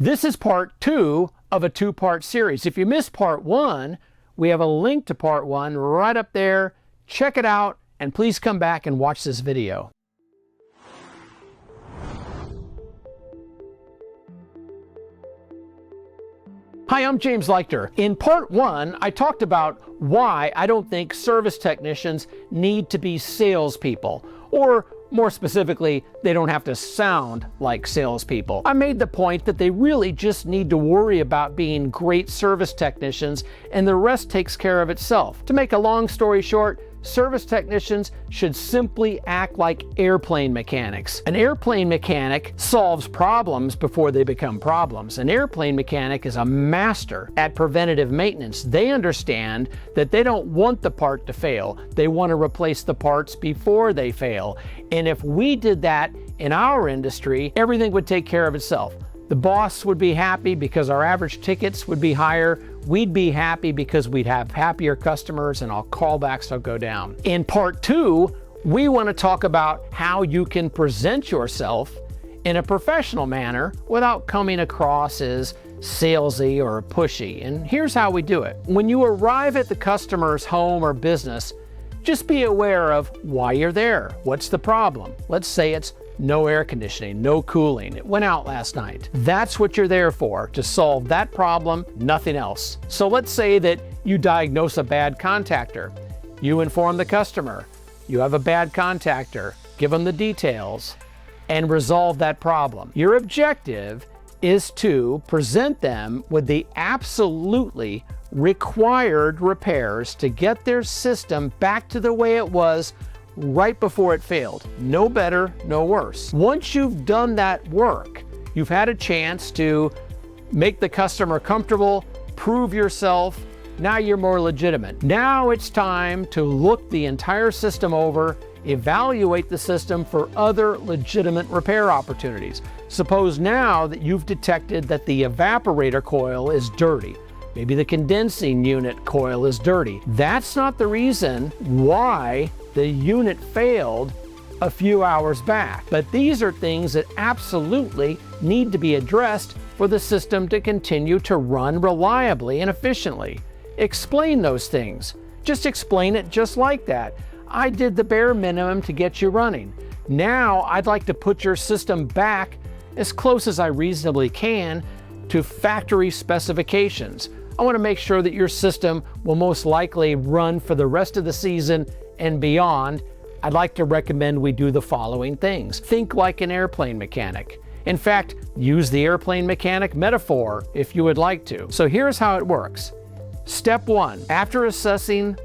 This is part 2 of a 2-part series. If you missed part 1, we have a link to part 1 right up there. Check it out, and please come back and watch this video. Hi, I'm James Leichter. In part 1, I talked about why I don't think service technicians need to be salespeople, or more specifically, they don't have to sound like salespeople. I made the point that they really just need to worry about being great service technicians, and the rest takes care of itself. To make a long story short, service technicians should simply act like airplane mechanics. An airplane mechanic solves problems before they become problems. An airplane mechanic is a master at preventative maintenance. They understand that they don't want the part to fail. They want to replace the parts before they fail. And if we did that in our industry, everything would take care of itself. The boss would be happy because our average tickets would be higher. We'd be happy because we'd have happier customers and our callbacks will go down. In part 2, we want to talk about how you can present yourself in a professional manner without coming across as salesy or pushy. And here's how we do it. When you arrive at the customer's home or business, just be aware of why you're there. What's the problem? Let's say it's no air conditioning, no cooling. It went out last night. That's what you're there for, to solve that problem, nothing else. So let's say that you diagnose a bad contactor. You inform the customer, you have a bad contactor, give them the details, and resolve that problem. Your objective is to present them with the absolutely required repairs to get their system back to the way it was right before it failed. No better, no worse. Once you've done that work, you've had a chance to make the customer comfortable, prove yourself. Now you're more legitimate. Now it's time to look the entire system over, evaluate the system for other legitimate repair opportunities. Suppose now that you've detected that the evaporator coil is dirty. Maybe the condensing unit coil is dirty. That's not the reason why the unit failed a few hours back. But these are things that absolutely need to be addressed for the system to continue to run reliably and efficiently. Explain those things. Just explain it just like that. I did the bare minimum to get you running. Now I'd like to put your system back as close as I reasonably can to factory specifications. I want to make sure that your system will most likely run for the rest of the season and beyond. I'd like to recommend we do the following things. Think like an airplane mechanic. In fact, use the airplane mechanic metaphor if you would like to. So here's how it works. Step 1, after assessing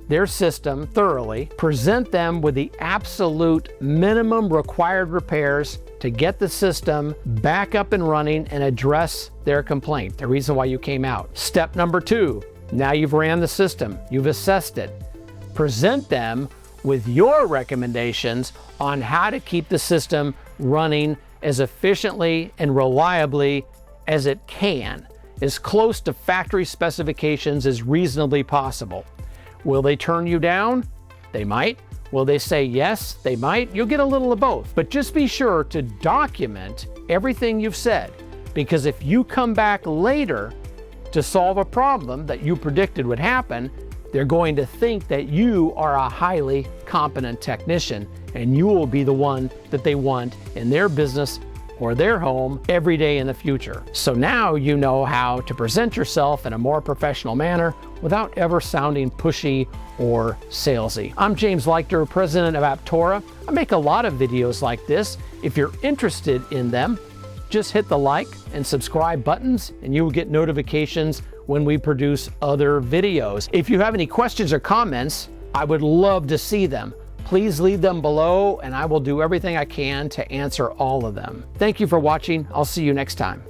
their system thoroughly, present them with the absolute minimum required repairs to get the system back up and running and address their complaint, the reason why you came out. Step number 2, now you've ran the system, you've assessed it. Present them with your recommendations on how to keep the system running as efficiently and reliably as it can, as close to factory specifications as reasonably possible. Will they turn you down? They might. Will they say yes? They might. You'll get a little of both. But just be sure to document everything you've said, because if you come back later to solve a problem that you predicted would happen, they're going to think that you are a highly competent technician, and you will be the one that they want in their business or their home every day in the future. So now you know how to present yourself in a more professional manner without ever sounding pushy or salesy. I'm James Leichter, president of Aptora. I make a lot of videos like this. If you're interested in them, just hit the like and subscribe buttons and you will get notifications when we produce other videos. If you have any questions or comments, I would love to see them. Please leave them below and I will do everything I can to answer all of them. Thank you for watching. I'll see you next time.